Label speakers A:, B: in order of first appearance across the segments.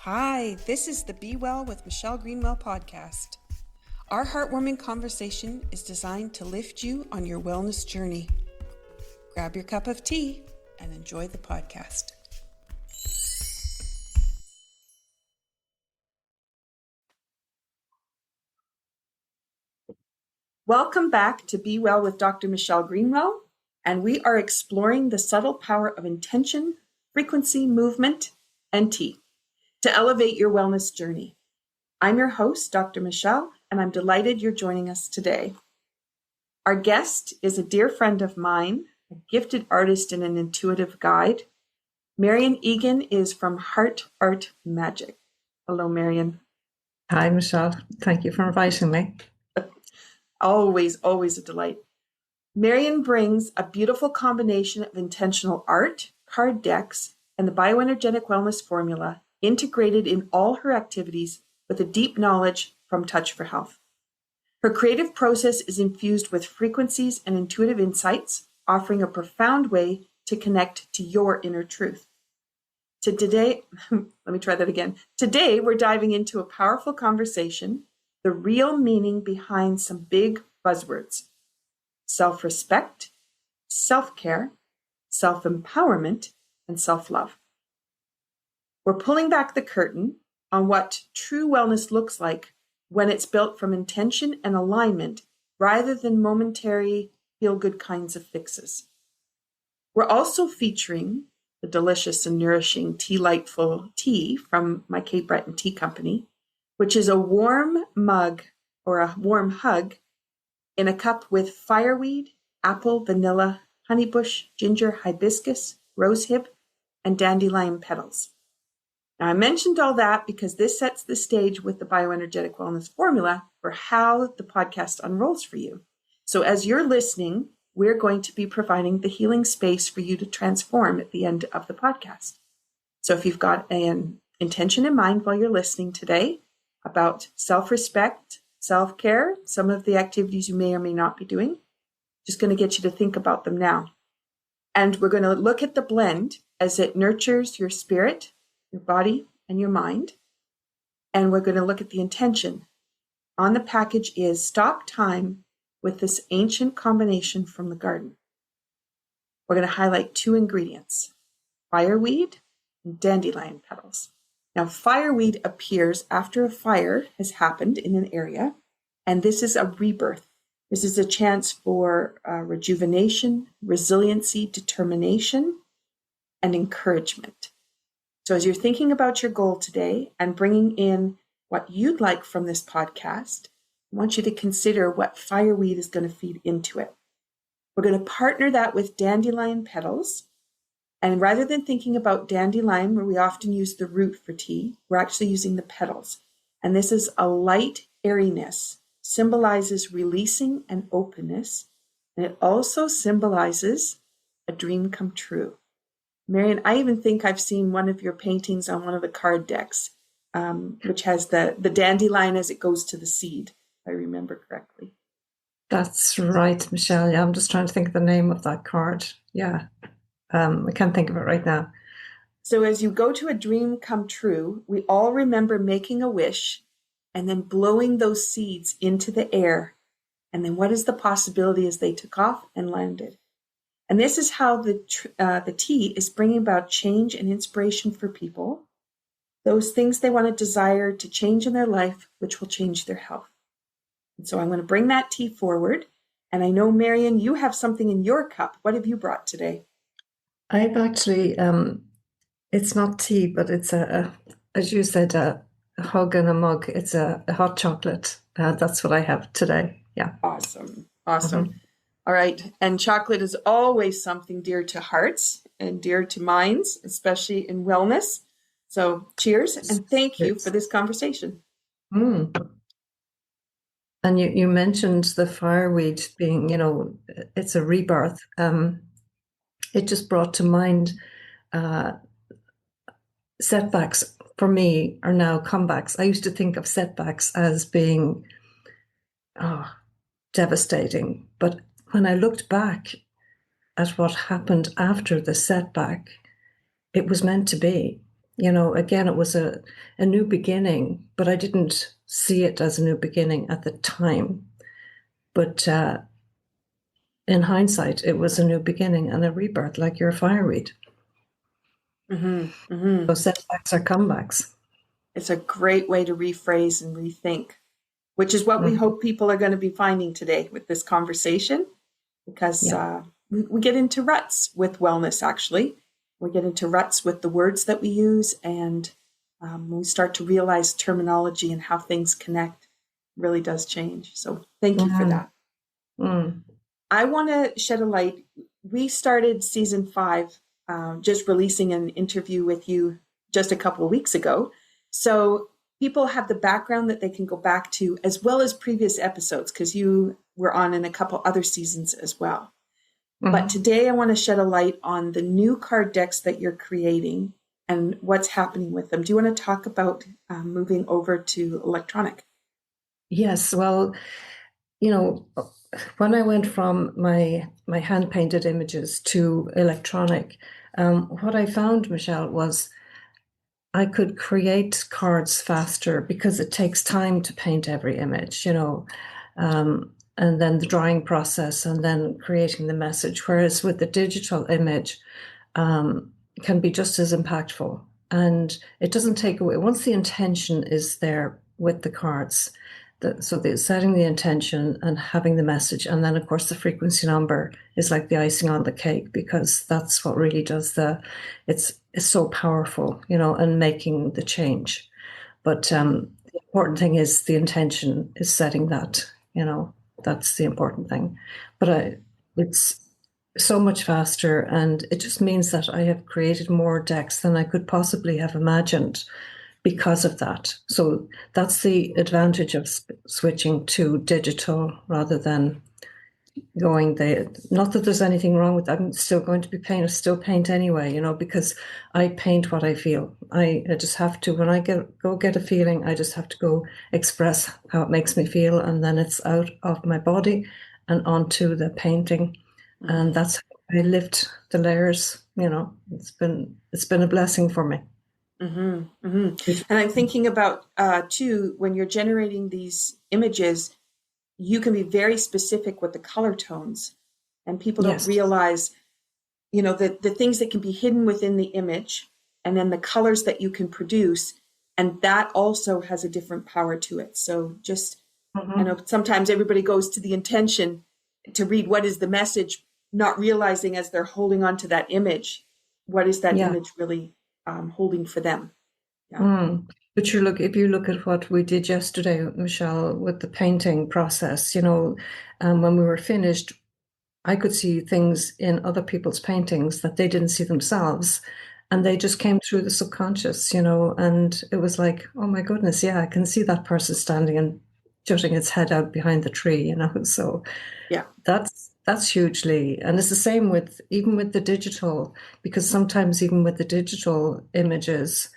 A: Hi, this is the Be Well with Michelle Greenwell podcast. Our heartwarming conversation is designed to lift you on your wellness journey. Grab your cup of tea and enjoy the podcast. Welcome back to Be Well with Dr. Michelle Greenwell, and we are exploring the subtle power of intention, frequency, movement, and tea to elevate your wellness journey. I'm your host, Dr. Michelle, and I'm delighted you're joining us today. Our guest is a dear friend of mine, a gifted artist and an intuitive guide. Marian Egan is from Heart Art Magic. Hello, Marian.
B: Hi, Michelle. Thank you for inviting me.
A: Always a delight. Marian brings a beautiful combination of intentional art, card decks, and the BioEnergetic Wellness Formula integrated in all her activities with a deep knowledge from Touch for Health. Her creative process is infused with frequencies and intuitive insights, offering a profound way to connect to your inner truth. Today, Today, we're diving into a powerful conversation, the real meaning behind some big buzzwords: self-respect, self-care, self-empowerment, and self-love. We're pulling back the curtain on what true wellness looks like when it's built from intention and alignment rather than momentary feel-good kinds of fixes. We're also featuring the delicious and nourishing Tea-Lightful tea from my Cape Breton Tea Company, which is a warm mug or a warm hug in a cup with fireweed, apple, vanilla, honeybush, ginger, hibiscus, rosehip, and dandelion petals. Now, I mentioned all that because this sets the stage with the BioEnergetic Wellness Formula for how the podcast unrolls for you. So as you're listening, we're going to be providing the healing space for you to transform at the end of the podcast. So if you've got an intention in mind while you're listening today about self-respect, self-care, some of the activities you may or may not be doing, just going to get you to think about them now. And we're going to look at the blend as it nurtures your spirit, your body, and your mind. And we're going to look at the intention. On the package is stop time with this ancient combination from the garden. We're going to highlight two ingredients: fireweed and dandelion petals. Now, fireweed appears after a fire has happened in an area, and this is a rebirth. This is a chance for rejuvenation, resiliency, determination, and encouragement. So as you're thinking about your goal today and bringing in what you'd like from this podcast, I want you to consider what fireweed is going to feed into it. We're going to partner that with dandelion petals. And rather than thinking about dandelion, where we often use the root for tea, we're actually using the petals. And this is a light airiness, symbolizes releasing and openness. And it also symbolizes a dream come true. Marian, I even think I've seen one of your paintings on one of the card decks, which has the dandelion as it goes to the seed, if I remember correctly.
B: That's right, Michelle. Yeah, I'm just trying to think of the name of that card. Yeah, I can't think of it right now.
A: So as you go to a dream come true, we all remember making a wish and then blowing those seeds into the air. And then what is the possibility as they took off and landed? And this is how the tea is bringing about change and inspiration for people, those things they want to desire to change in their life, which will change their health. And so I'm going to bring that tea forward. And I know, Marian, you have something in your cup. What have you brought today?
B: I've actually, it's not tea, but it's as you said, a hug and a mug. It's a hot chocolate. That's what I have today. Yeah.
A: Awesome. Mm-hmm. All right. And chocolate is always something dear to hearts and dear to minds, especially in wellness. So cheers and thank you for this conversation.
B: And you mentioned the fireweed being, it's a rebirth. It just brought to mind setbacks for me are now comebacks. I used to think of setbacks as being devastating, but when I looked back at what happened after the setback, it was meant to be. Again, it was a new beginning, but I didn't see it as a new beginning at the time. But in hindsight, it was a new beginning and a rebirth, like your fire read.
A: Mm-hmm. Mm-hmm.
B: Those setbacks are comebacks.
A: It's a great way to rephrase and rethink, which is what we
B: Mhm.
A: hope people are going to be finding today with this conversation, because
B: Yeah.
A: we get into ruts with wellness, actually. We get into ruts with the words that we use, and when we start to realize terminology and how things connect, really does change. So thank you for
B: Mm.
A: that.
B: Mm.
A: I want to shed a light. We started season 5, just releasing an interview with you just a couple of weeks ago. So people have the background that they can go back to, as well as previous episodes, because you were on in a couple other seasons as well. But
B: Mhm.
A: today I want to shed a light on the new card decks that you're creating and what's happening with them. Do you want to talk about moving over to electronic?
B: Yes. Well, you know, when I went from my hand painted images to electronic, what I found, Michelle, was I could create cards faster because it takes time to paint every image, and then the drawing process and then creating the message. Whereas with the digital image, can be just as impactful. And it doesn't take away, once the intention is there with the cards, so the setting the intention and having the message, and then of course the frequency number is like the icing on the cake, because that's what really does it's so powerful, and making the change. But the important thing is the intention is setting that, that's the important thing. But it's so much faster, and it just means that I have created more decks than I could possibly have imagined because of that. So that's the advantage of switching to digital rather than going the, not that there's anything wrong with that. I'm still going to be paint, still paint anyway, because I paint what I feel. I just have to, when I go get a feeling, I just have to go express how it makes me feel, and then it's out of my body and onto the painting. And
A: Mm-hmm.
B: that's how I lift the layers. It's been a blessing for me.
A: Mm-hmm. Mm-hmm. And I'm thinking about, too, when you're generating these images, you can be very specific with the color tones, and people don't
B: Yes.
A: realize, the things that can be hidden within the image, and then the colors that you can produce, and that also has a different power to it. So just, I
B: Mhm.
A: know sometimes everybody goes to the intention to read what is the message, not realizing as they're holding on to that image, what is that
B: Yeah.
A: image really holding for them. Yeah.
B: Mm. But if you look at what we did yesterday, Michelle, with the painting process, when we were finished, I could see things in other people's paintings that they didn't see themselves. And they just came through the subconscious, and it was like, oh my goodness, yeah, I can see that person standing and jutting its head out behind the tree, So
A: Yeah.
B: that's hugely, and it's the same with even with the digital, because sometimes even with the digital images,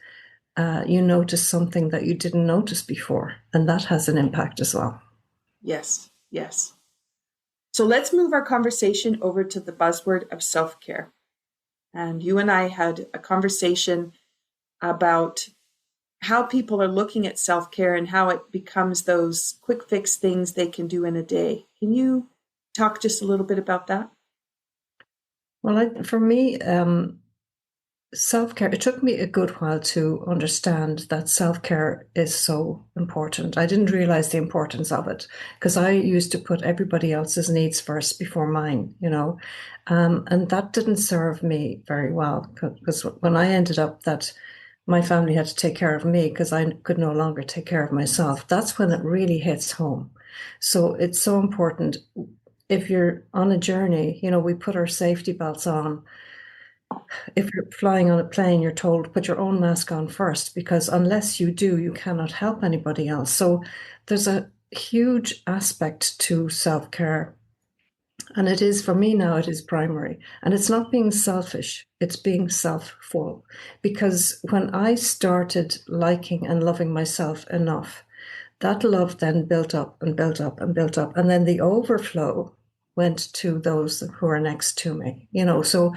B: you notice something that you didn't notice before, and that has an impact as well.
A: Yes. Yes. So let's move our conversation over to the buzzword of self-care. And you and I had a conversation about how people are looking at self-care and how it becomes those quick fix things they can do in a day. Can you talk just a little bit about that?
B: Well, for me, self-care, it took me a good while to understand that self-care is so important. I didn't realize the importance of it because I used to put everybody else's needs first before mine, and that didn't serve me very well, because when I ended up that my family had to take care of me because I could no longer take care of myself, that's when it really hits home. So it's so important. If you're on a journey, we put our safety belts on. If you're flying on a plane, you're told put your own mask on first, because unless you do, you cannot help anybody else. So there's a huge aspect to self-care. And it is, for me now, it is primary. And it's not being selfish, it's being self-full. Because when I started liking and loving myself enough, that love then built up and built up and built up. And then the overflow went to those who are next to me. So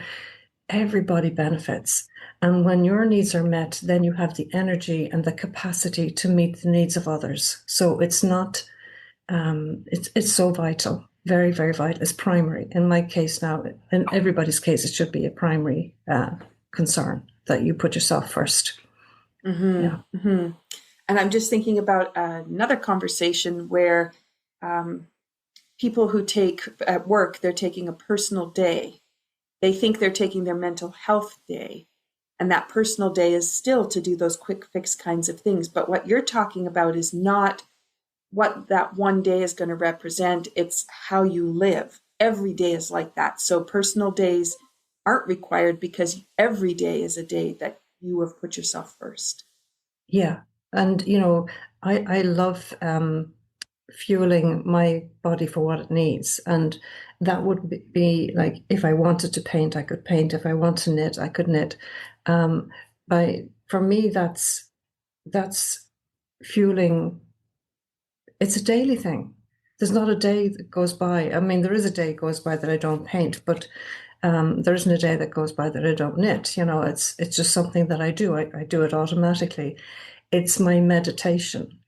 B: everybody benefits. And when your needs are met, then you have the energy and the capacity to meet the needs of others. So it's not, it's so vital, very, very vital. It's primary. In my case now, in everybody's case, it should be a primary concern that you put yourself first. Yeah.
A: Mm-hmm. And I'm just thinking about another conversation where people who take at work, they're taking a personal day. They think they're taking their mental health day. And that personal day is still to do those quick fix kinds of things. But what you're talking about is not what that one day is going to represent. It's how you live. Every day is like that. So personal days aren't required because every day is a day that you have put yourself first.
B: Yeah. And, I love fueling my body for what it needs. And that would be like if I wanted to paint, I could paint. If I want to knit, I could knit. For me, that's fueling. It's a daily thing. There's not a day that goes by. I mean, there is a day goes by that I don't paint, but there isn't a day that goes by that I don't knit. It's just something that I do. I do it automatically. It's my meditation,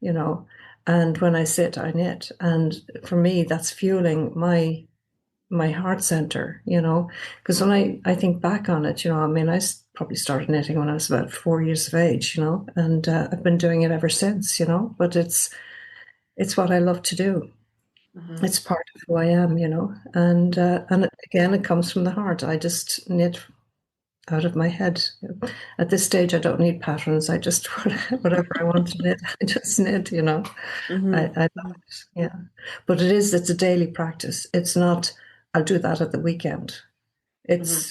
B: and when I sit, I knit. And for me, that's fueling my heart center, because when I think back on it, I mean, probably started knitting when I was about 4 years of age, and I've been doing it ever since, but it's what I love to do.
A: Mm-hmm.
B: It's part of who I am, and again, it comes from the heart. I just knit out of my head. At this stage, I don't need patterns. I just whatever I want to knit, I just knit.
A: Mm-hmm.
B: I love it. Yeah, but it's a daily practice. It's not. I'll do that at the weekend.
A: Mm-hmm.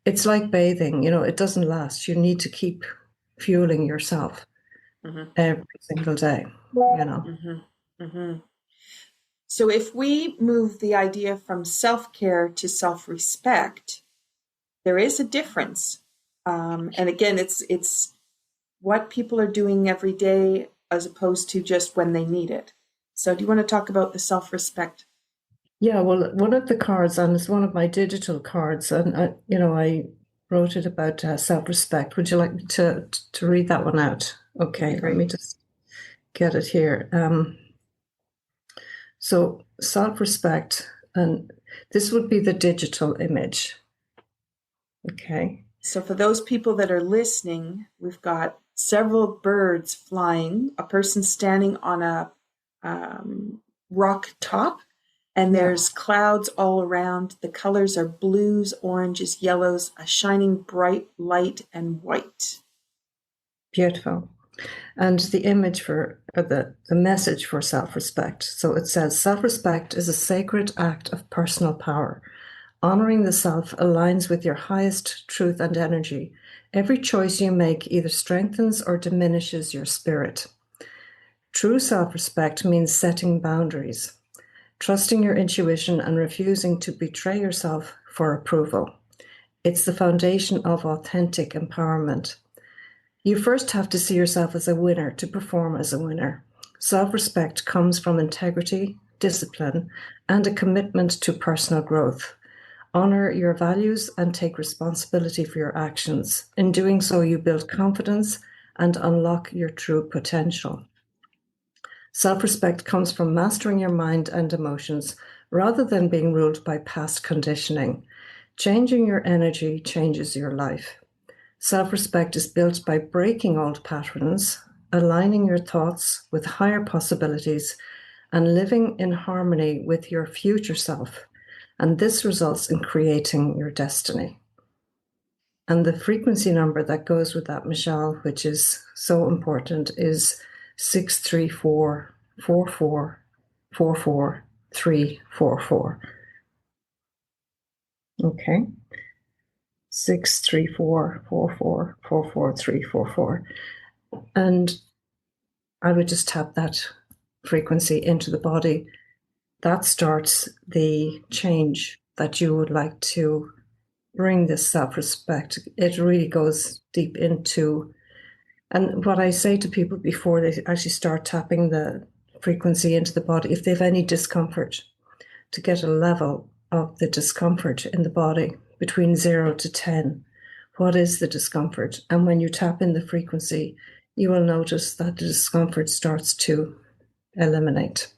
B: It's like bathing. It doesn't last. You need to keep fueling yourself
A: Mm-hmm.
B: every single day.
A: Mm-hmm. Mm-hmm. So if we move the idea from self-care to self-respect, there is a difference. And again, it's what people are doing every day as opposed to just when they need it. So do you want to talk about the self-respect?
B: Yeah, well, one of the cards, and it's one of my digital cards, and I wrote it about self-respect. Would you like me to read that one out?
A: That'd be
B: Okay, let
A: great.
B: me just get it here. So self-respect, and this would be the digital image. Okay.
A: So for those people that are listening, we've got several birds flying, a person standing on a rock top, and
B: Yeah,
A: there's clouds all around. The colors are blues, oranges, yellows, a shining bright light, and white.
B: beautiful. And the image or the message for self-respect. So it says, self-respect is a sacred act of personal power. Honoring the self aligns with your highest truth and energy. Every choice you make either strengthens or diminishes your spirit. True self respect means setting boundaries, trusting your intuition, and refusing to betray yourself for approval. It's the foundation of authentic empowerment. You first have to see yourself as a winner to perform as a winner. Self respect comes from integrity, discipline, and a commitment to personal growth. Honor your values and take responsibility for your actions. In doing so, you build confidence and unlock your true potential. Self respect comes from mastering your mind and emotions rather than being ruled by past conditioning. Changing your energy changes your life. Self respect is built by breaking old patterns, aligning your thoughts with higher possibilities, and living in harmony with your future self. And this results in creating your destiny. And the frequency number that goes with that, Michelle, which is so important, is 6344444 Okay. 6344444. And I would just tap that frequency into the body. That starts the change that you would like to bring, this self-respect. It really goes deep into, and what I say to people before they actually start tapping the frequency into the body, if they have any discomfort, to get a level of the discomfort in the body, between 0 to 10. What is the discomfort? And when you tap in the frequency, you will notice that the discomfort starts to eliminate,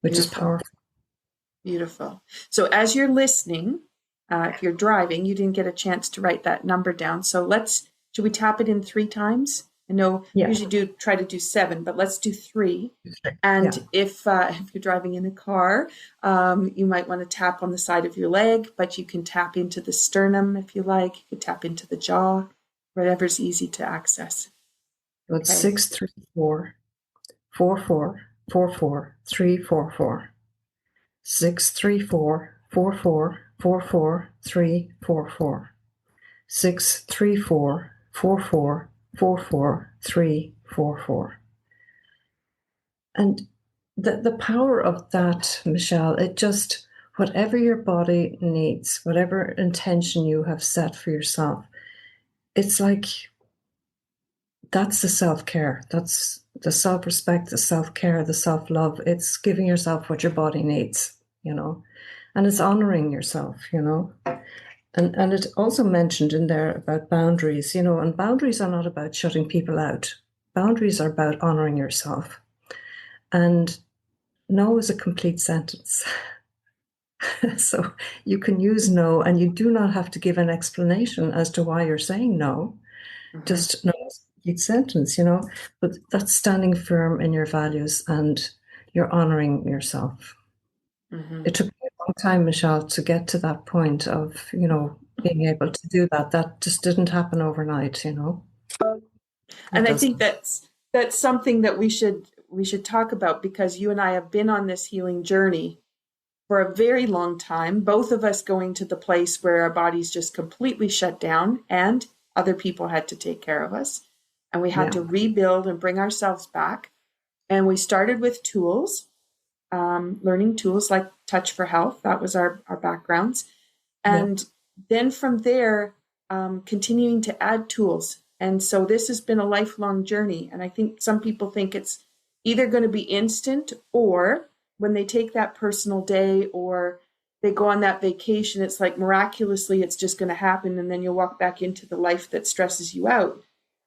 B: which is
A: Beautiful.
B: powerful.
A: Beautiful. So as you're listening, if you're driving, you didn't get a chance to write that number down. So should we tap it in 3 times? I know
B: Yeah.
A: usually try to do 7, but let's do 3. And
B: Yeah.
A: if you're driving in a car, you might want to tap on the side of your leg, but you can tap into the sternum if you like. You can tap into the jaw, whatever's easy to access.
B: So it's 6, 3, 4, 4, 4, 4, 4, 3, 4, 4. 6, 3, 4, 4, 4, 4, 4, 3, 4, 4. 6, 3, 4, 4, 4, 4, 4, 3, 4, 4. And the power of that, Michelle, it just, whatever your body needs, whatever intention you have set for yourself, it's like that's the self-care. That's the self-respect, the self-care, the self-love. It's giving yourself what your body needs, and it's honoring yourself, And it also mentioned in there about boundaries, and boundaries are not about shutting people out. Boundaries are about honoring yourself. And no is a complete sentence. So you can use no, and you do not have to give an explanation as to why you're saying no.
A: Mm-hmm.
B: Just no is a complete sentence, but that's standing firm in your values and you're honoring yourself.
A: Mm-hmm.
B: It took me a long time, Michelle, to get to that point of, being able to do that. That just didn't happen overnight,
A: And I think that's something that we should talk about, because you and I have been on this healing journey for a very long time, both of us going to the place where our bodies just completely shut down and other people had to take care of us. And we had to rebuild and bring ourselves back. And we started with tools, learning tools like Touch for Health. That was our backgrounds. And then from there, continuing to add tools. And so this has been a lifelong journey. And I think some people think it's either going to be instant, or when they take that personal day or they go on that vacation, it's like miraculously it's just going to happen. And then you'll walk back into the life that stresses you out.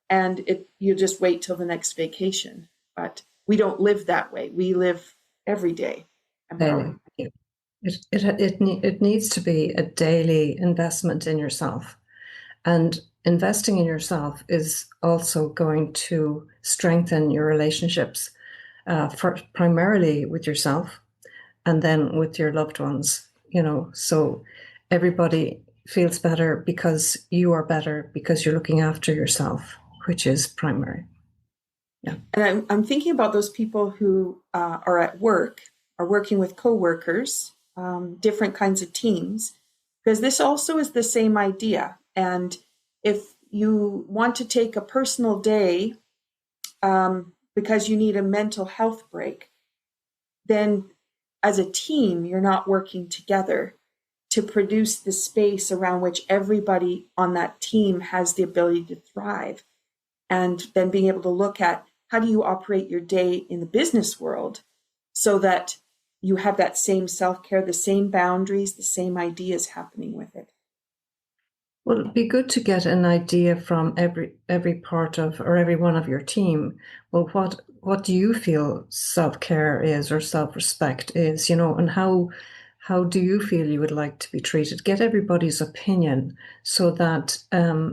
A: And you just wait till the next vacation. But we don't live that way. We live every day.
B: Daily. It needs to be a daily investment in yourself. And investing in yourself is also going to strengthen your relationships, primarily with yourself and then with your loved ones, so everybody feels better because you are better, because you're looking after yourself, which is primary. Yeah.
A: And I'm thinking about those people who are at work, are working with coworkers, different kinds of teams, because this also is the same idea. And if you want to take a personal day because you need a mental health break, then as a team, you're not working together to produce the space around which everybody on that team has the ability to thrive. And then being able to look at, how do you operate your day in the business world so that you have that same self-care, the same boundaries, the same ideas happening with it?
B: Well, it'd be good to get an idea from every part of, or every one of your team. Well, what do you feel self-care is, or self-respect is, and how do you feel you would like to be treated? Get everybody's opinion so that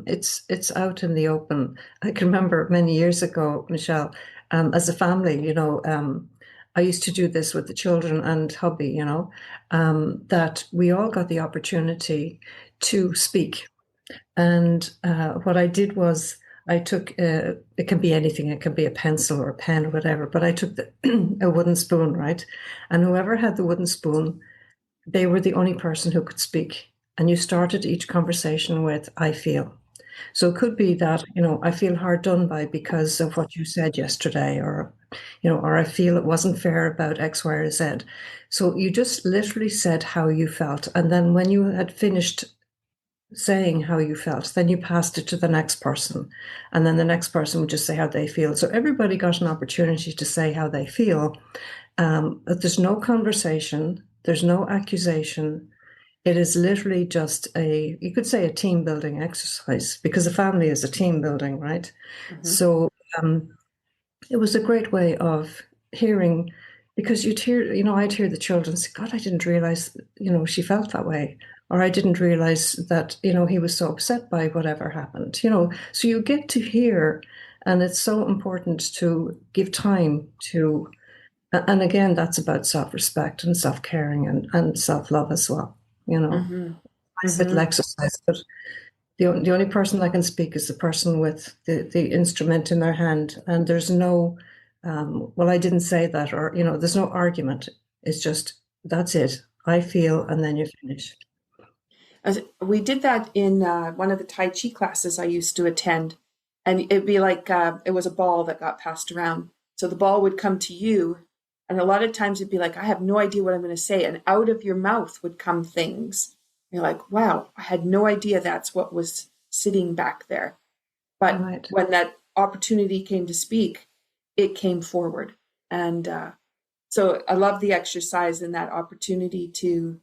B: it's out in the open. I can remember many years ago, Michelle, as a family, I used to do this with the children and hubby, that we all got the opportunity to speak. And what I did was I took, it can be anything, it can be a pencil or a pen or whatever, but I took a wooden spoon, right? And whoever had the wooden spoon, they were the only person who could speak. And you started each conversation with, I feel. So it could be that, I feel hard done by because of what you said yesterday, or, or I feel it wasn't fair about X, Y, or Z. So you just literally said how you felt. And then when you had finished saying how you felt, then you passed it to the next person, and then the next person would just say how they feel. So everybody got an opportunity to say how they feel. But there's no conversation, there's no accusation, It is literally just you could say a team building exercise because a family is a team building, right?
A: Hmm.
B: So it was a great way of hearing, because you'd hear, I'd hear the children say, God, I didn't realize, she felt that way. Or I didn't realize that, he was so upset by whatever happened, So you get to hear, and it's so important to give time to, and again, that's about self-respect and self-caring and self-love as well,
A: Hmm.
B: Nice little
A: Hmm.
B: exercise. But the only person that can speak is the person with the instrument in their hand. And there's no, well, I didn't say that, or, there's no argument. It's just, that's it. I feel, and then you finish.
A: We did that in one of the Tai Chi classes I used to attend. And it'd be like it was a ball that got passed around. So the ball would come to you. And a lot of times it'd be like, I have no idea what I'm going to say. And out of your mouth would come things. You're like, wow, I had no idea that's what was sitting back there. But
B: Right.
A: when that opportunity came to speak, it came forward. And so I love the exercise and that opportunity to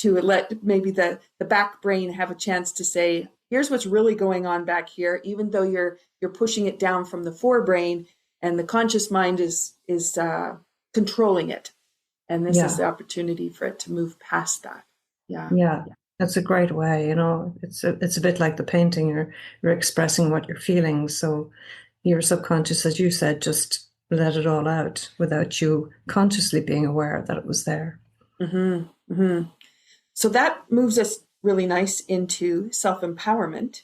A: let maybe the back brain have a chance to say, here's what's really going on back here, even though you're pushing it down from the forebrain and the conscious mind is controlling it. And this is
B: Yeah.
A: the opportunity for it to move past that. Yeah.
B: Yeah. That's a great way, it's a bit like the painting. You're expressing what you're feeling. So your subconscious, as you said, just let it all out without you consciously being aware that it was there.
A: Hmm. Hmm. So that moves us really nice into self-empowerment,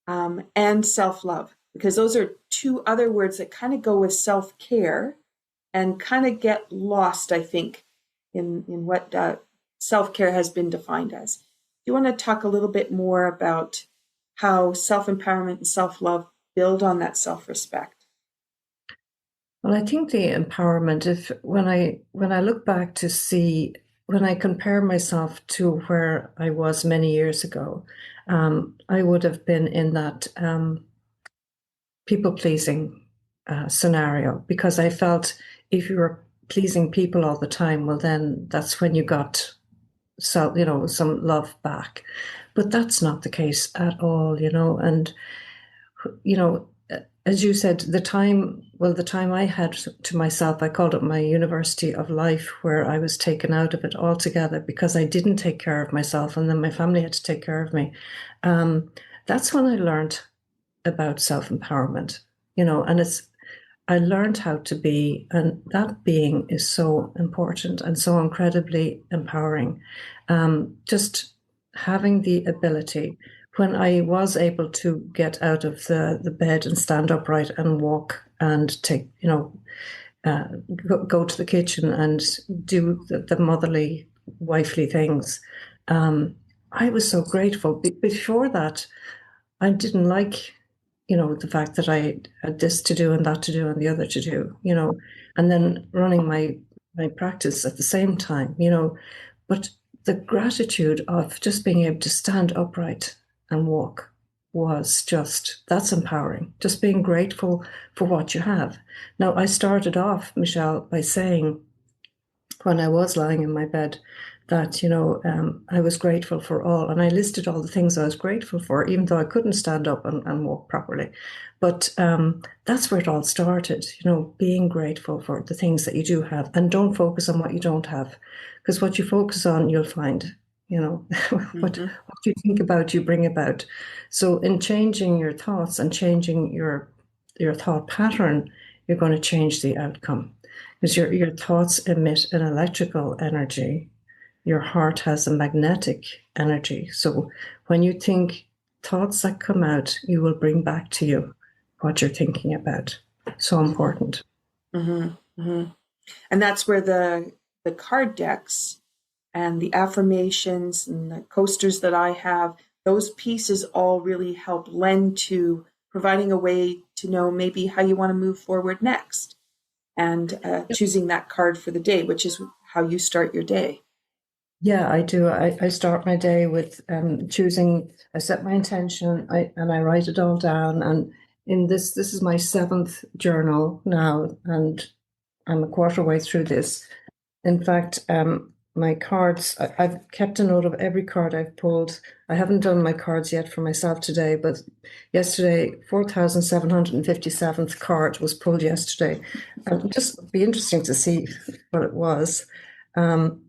A: and self-love, because those are two other words that kind of go with self-care and kind of get lost, I think, in what self-care has been defined as. Do you want to talk a little bit more about how self-empowerment and self-love build on that self-respect?
B: Well, I think the empowerment, if when I look back to see, when I compare myself to where I was many years ago, I would have been in that people pleasing scenario, because I felt if you were pleasing people all the time, well, then that's when you got some love back. But that's not the case at all, and you know, as you said, the time I had to myself, I called it my university of life, where I was taken out of it altogether because I didn't take care of myself, and then my family had to take care of me. Um, that's when I learned about self-empowerment, and I learned how to be, and that being is so important and so incredibly empowering. Just having the ability, when I was able to get out of the bed and stand upright and walk and take, uh, go to the kitchen and do the motherly, wifely things. Um, I was so grateful. Before that, I didn't like, the fact that I had this to do and that to do and the other to do, and then running my practice at the same time, but the gratitude of just being able to stand upright and walk was just, that's empowering. Just being grateful for what you have. Now, I started off, Michelle, by saying, when I was lying in my bed, that I was grateful for all, and I listed all the things I was grateful for, even though I couldn't stand up and walk properly. But that's where it all started. Being grateful for the things that you do have, and don't focus on what you don't have, because what you focus on, you'll find.
A: Mm-hmm.
B: What you think about, you bring about. So, in changing your thoughts and changing your thought pattern, you're going to change the outcome, because your thoughts emit an electrical energy. Your heart has a magnetic energy. So when you think, thoughts that come out, you will bring back to you what you're thinking about. So important.
A: Mm-hmm. Mm-hmm. And that's where the card decks and the affirmations and the coasters that I have, those pieces all really help lend to providing a way to know maybe how you want to move forward next, and choosing that card for the day, which is how you start your day.
B: Yeah, I do. I start my day with choosing. I set my intention, and I write it all down. And this is my seventh journal now, and I'm a quarter way through this. In fact, my cards. I've kept a note of every card I've pulled. I haven't done my cards yet for myself today, but yesterday, 4,757th card was pulled yesterday. Just be interesting to see what it was. Um,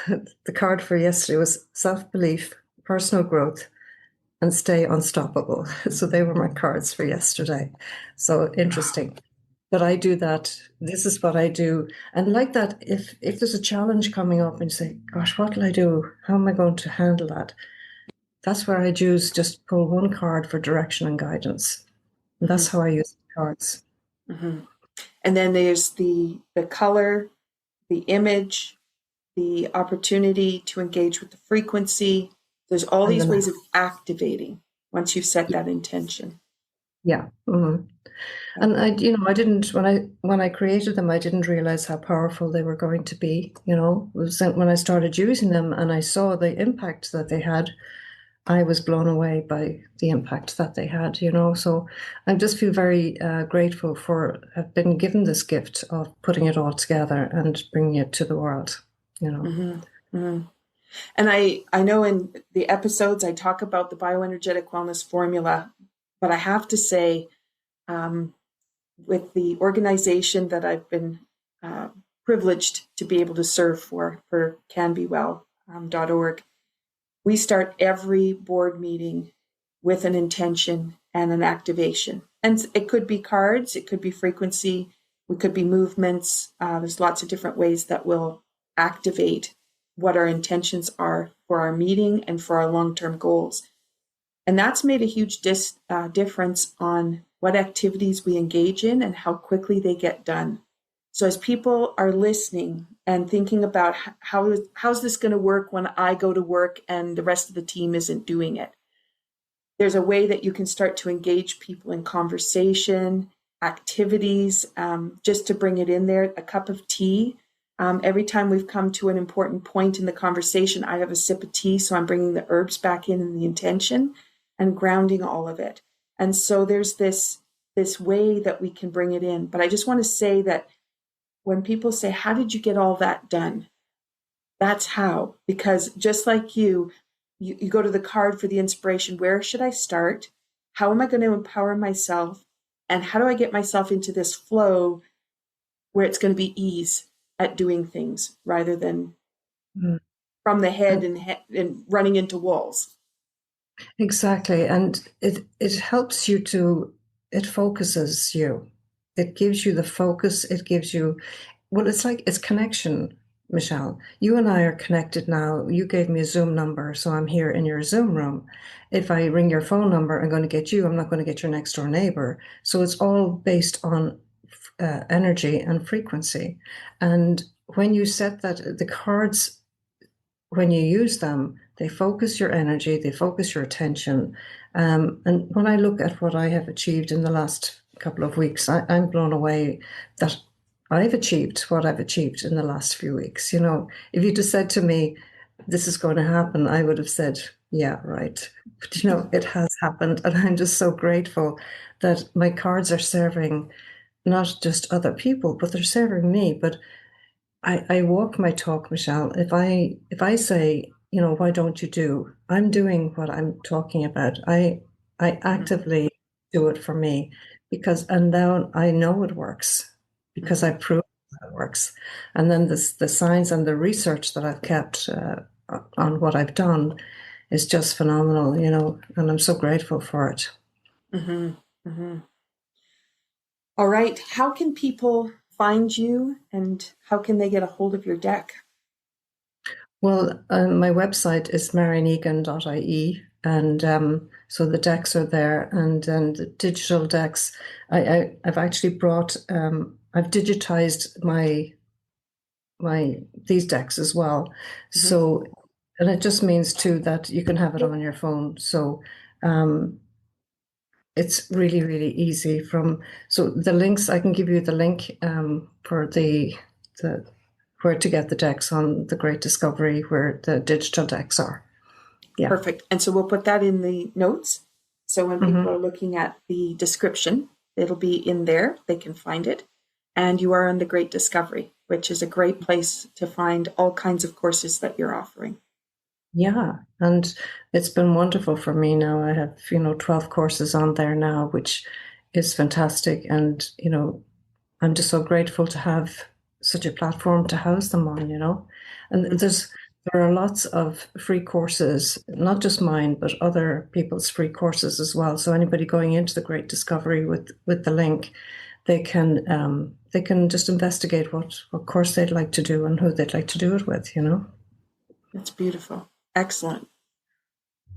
B: the card for yesterday was self-belief, personal growth, and stay unstoppable. So they were my cards for yesterday. So interesting. But I do that. This is what I do. And like that, if there's a challenge coming up and you say, gosh, what will I do? How am I going to handle that? That's where I choose just pull one card for direction and guidance. And that's how I use the cards.
A: Mm-hmm. And then there's the color, the image, the opportunity to engage with the frequency. There's all
B: And
A: these
B: then,
A: ways of activating once you've set that intention.
B: yeah. Mm-hmm. And I didn't when I created them, I didn't realize how powerful they were going to be. It was when I started using them and I saw the impact that they had, I was blown away by the impact that they had. So I just feel very grateful for have been given this gift of putting it all together and bringing it to the world.
A: Mm-hmm. Mm-hmm. And I know in the episodes I talk about the bioenergetic wellness formula, but I have to say, with the organization that I've been privileged to be able to serve for canbewell.org, we start every board meeting with an intention and an activation. And it could be cards, it could be frequency, it could be movements. There's lots of different ways that will activate what our intentions are for our meeting and for our long-term goals. And that's made a huge difference on what activities we engage in and how quickly they get done. So as people are listening and thinking about how's this going to work when I go to work and the rest of the team isn't doing it, there's a way that you can start to engage people in conversation, activities, just to bring it in there, a cup of tea. Every time we've come to an important point in the conversation, I have a sip of tea, so I'm bringing the herbs back in the intention and grounding all of it. And so there's this way that we can bring it in. But I just want to say that when people say, how did you get all that done? That's how, because just like you go to the card for the inspiration. Where should I start? How am I going to empower myself? And how do I get myself into this flow where it's going to be ease at doing things rather than from the head and running into walls?
B: Exactly. And it helps you it focuses you. It gives you the focus. It gives you, well, it's connection, Michelle. You and I are connected now. You gave me a Zoom number, so I'm here in your Zoom room. If I ring your phone number, I'm going to get you. I'm not going to get your next door neighbor. So it's all based on energy and frequency. And when you set that, the cards, when you use them, they focus your energy, they focus your attention. And when I look at what I have achieved in the last couple of weeks, I'm blown away that I've achieved what I've achieved in the last few weeks. If you just said to me, this is going to happen, I would have said, yeah, right. But it has happened. And I'm just so grateful that my cards are serving not just other people, but they're serving me. But I walk my talk, Michelle. If I say, why don't you do? I'm doing what I'm talking about. I actively do it for me and now I know it works because I prove that it works. And then the science and the research that I've kept on what I've done is just phenomenal, and I'm so grateful for it.
A: Mm-hmm. Mm-hmm. All right. How can people find you and how can they get a hold of your deck?
B: Well, my website is marianegan.ie, and so the decks are there, and the digital decks. I've actually brought. I've digitized these decks as well.
A: Mm-hmm.
B: So, and it just means too that you can have it on your phone. So, it's really, really easy. So the links, I can give you the link for the where to get the decks on the Great Discovery, where the digital decks are. Yeah.
A: Perfect. And so we'll put that in the notes. So when people are looking at the description, it'll be in there. They can find it. And you are on the Great Discovery which is a great place to find all kinds of courses that you're offering.
B: Yeah, and it's been wonderful for me now. I have, 12 courses on there now, which is fantastic. And, I'm just so grateful to have such a platform to house them on. And there are lots of free courses, not just mine, but other people's free courses as well. So anybody going into the Great Discovery with the link, they can just investigate what course they'd like to do and who they'd like to do it with.
A: That's beautiful. Excellent.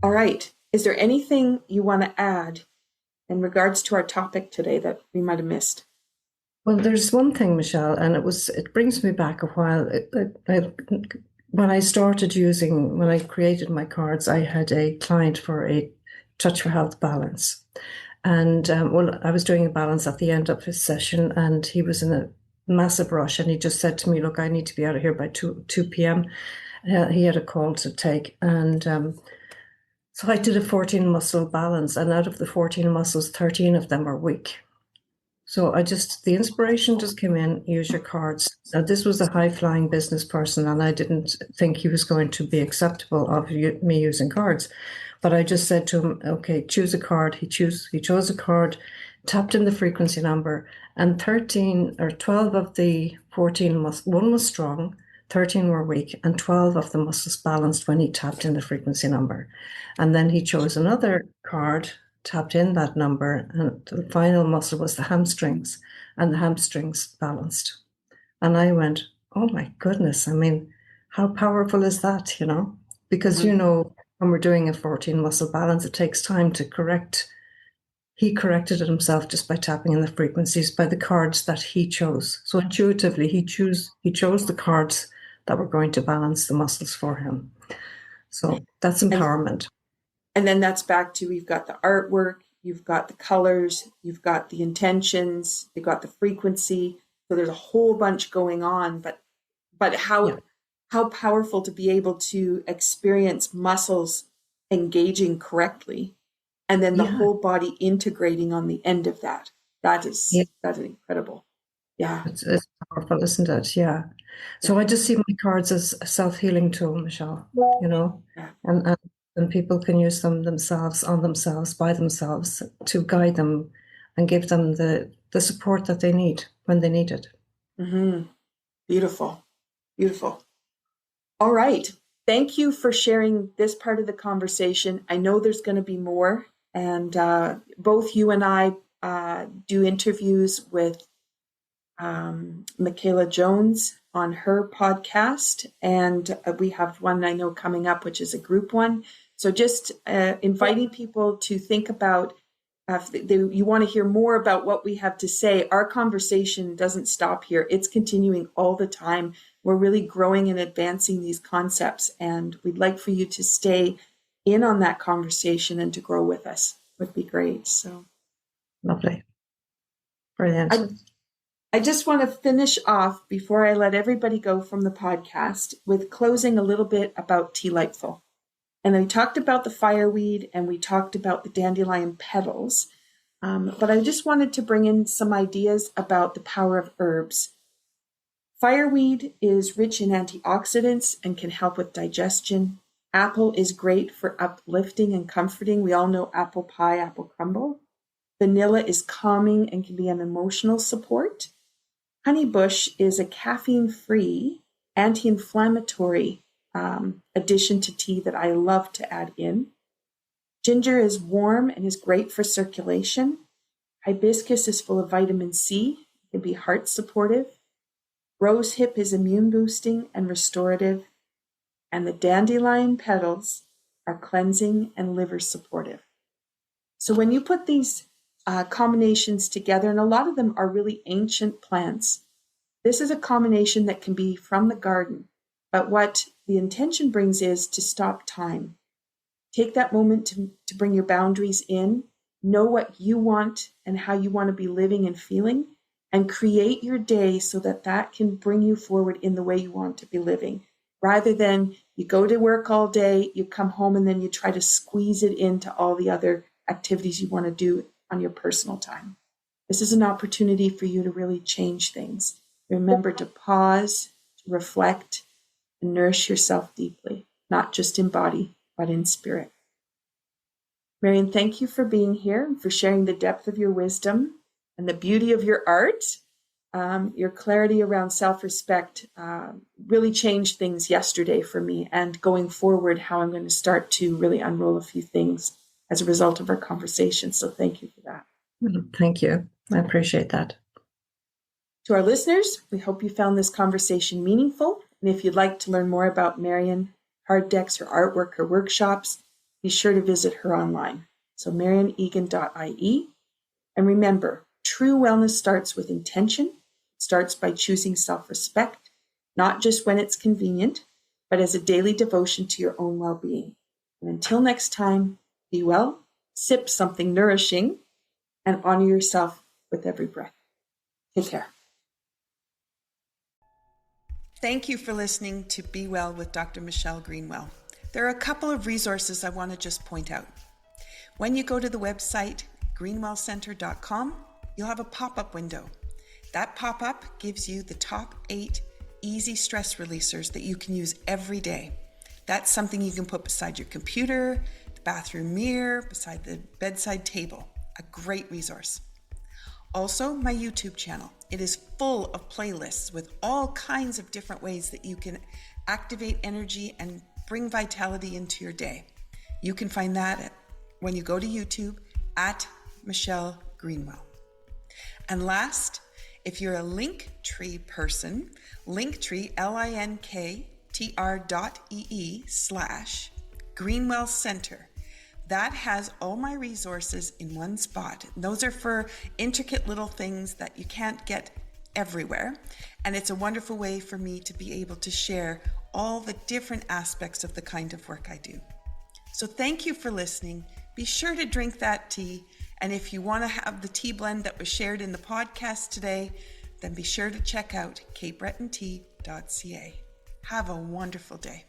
A: All right. Is there anything you want to add in regards to our topic today that we might have missed?
B: Well, there's one thing, Michelle, and it brings me back a while. When I created my cards, I had a client for a Touch for Health balance. And I was doing a balance at the end of his session, and he was in a massive rush, and he just said to me, "Look, I need to be out of here by 2 p.m." He had a call to take, and so I did a 14 muscle balance, and out of the 14 muscles, 13 of them were weak. So the inspiration just came in, use your cards. Now, this was a high flying business person, and I didn't think he was going to be acceptable of me using cards. But I just said to him, okay, choose a card. He chose a card, tapped in the frequency number, and 13 or 12 of the 14 one was strong, 13 were weak, and 12 of the muscles balanced when he tapped in the frequency number. And then he chose another card, tapped in that number, and the final muscle was the hamstrings, and the hamstrings balanced. And I went, oh my goodness, I mean, how powerful is that, Because, when we're doing a 14 muscle balance, it takes time to correct. He corrected it himself just by tapping in the frequencies by the cards that he chose. So intuitively, he chose the cards that were going to balance the muscles for him. So that's empowerment.
A: And then that's back to, you've got the artwork, you've got the colors, you've got the intentions, you've got the frequency. So there's a whole bunch going on, but how powerful to be able to experience muscles engaging correctly, and then the whole body integrating on the end of that. That's incredible. Yeah.
B: It's powerful, isn't it? Yeah. So I just see my cards as a self-healing tool, Michelle, and people can use them themselves, on themselves, by themselves, to guide them and give them the support that they need when they need it.
A: Mm-hmm. Beautiful. Beautiful. All right. Thank you for sharing this part of the conversation. I know there's going to be more, and both you and I do interviews with Michaela Jones on her podcast, and we have one I know coming up, which is a group one. So just inviting people to think about, if you want to hear more about what we have to say, our conversation doesn't stop here. It's continuing all the time. We're really growing and advancing these concepts, and we'd like for you to stay in on that conversation and to grow with us. Would be great. So
B: lovely. Brilliant.
A: I just want to finish off before I let everybody go from the podcast with closing a little bit about Tea Lightful. And we talked about the fireweed and we talked about the dandelion petals. But I just wanted to bring in some ideas about the power of herbs. Fireweed is rich in antioxidants and can help with digestion. Apple is great for uplifting and comforting. We all know apple pie, apple crumble. Vanilla is calming and can be an emotional support. Honeybush is a caffeine-free, anti-inflammatory addition to tea that I love to add in. Ginger is warm and is great for circulation. Hibiscus is full of vitamin C, it can be heart supportive. Rosehip is immune boosting and restorative. And the dandelion petals are cleansing and liver supportive. So when you put these combinations together, and a lot of them are really ancient plants, this is a combination that can be from the garden. But what the intention brings is to stop time. Take that moment to bring your boundaries in, know what you want and how you want to be living and feeling, and create your day so that can bring you forward in the way you want to be living. Rather than you go to work all day, you come home, and then you try to squeeze it into all the other activities you want to do on your personal time. This is an opportunity for you to really change things. Remember to pause, to reflect, and nourish yourself deeply, not just in body, but in spirit. Marian, thank you for being here and for sharing the depth of your wisdom and the beauty of your art. Your clarity around self-respect really changed things yesterday for me, and going forward, how I'm going to start to really unroll a few things as a result of our conversation. So thank you for that.
B: Thank you. I appreciate that.
A: To our listeners, we hope you found this conversation meaningful. And if you'd like to learn more about Marian, card decks, her artwork, her workshops, be sure to visit her online. So marianegan.ie. And remember, true wellness starts with intention. It starts by choosing self-respect, not just when it's convenient, but as a daily devotion to your own well-being. And until next time, be well, sip something nourishing, and honor yourself with every breath. Take care. Thank you for listening to Be Well with Dr. Michelle Greenwell. There are a couple of resources I want to just point out. When you go to the website greenwellcenter.com, you'll have a pop-up window. That pop-up gives you the top 8 easy stress releasers that you can use every day. That's something you can put beside your computer, the bathroom mirror, beside the bedside table. A great resource. Also, my YouTube channel. It is full of playlists with all kinds of different ways that you can activate energy and bring vitality into your day. You can find that when you go to YouTube at Michelle Greenwell. And last, if you're a Linktree person, Linktree, linktr.ee/Greenwell Center. That has all my resources in one spot. Those are for intricate little things that you can't get everywhere. And it's a wonderful way for me to be able to share all the different aspects of the kind of work I do. So thank you for listening. Be sure to drink that tea. And if you want to have the tea blend that was shared in the podcast today, then be sure to check out capebretontea.ca. Have a wonderful day.